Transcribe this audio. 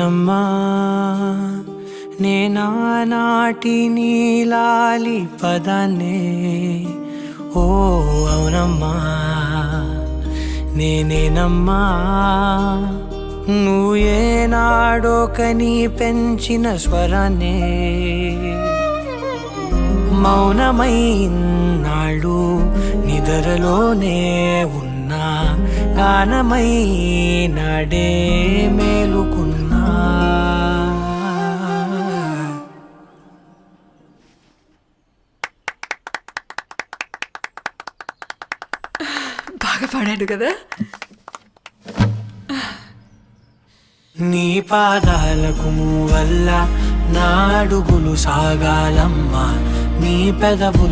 అవునమ్మా నేనానాటి నీలాలి పదాన్నే ఓ అవునమ్మా నేనేనమ్మా నువ్వు ఏనాడో కని పెంచిన స్వరాన్నే మౌనమై నాళ్ళు నిద్రలోనే ఉన్నా గానమై నాడే మేలుకున్నా బాగా పాడాడు కదా. నీ పాదాలకు వల్ల నా అడుగులు సాగాలమ్మా నీ పెదవుల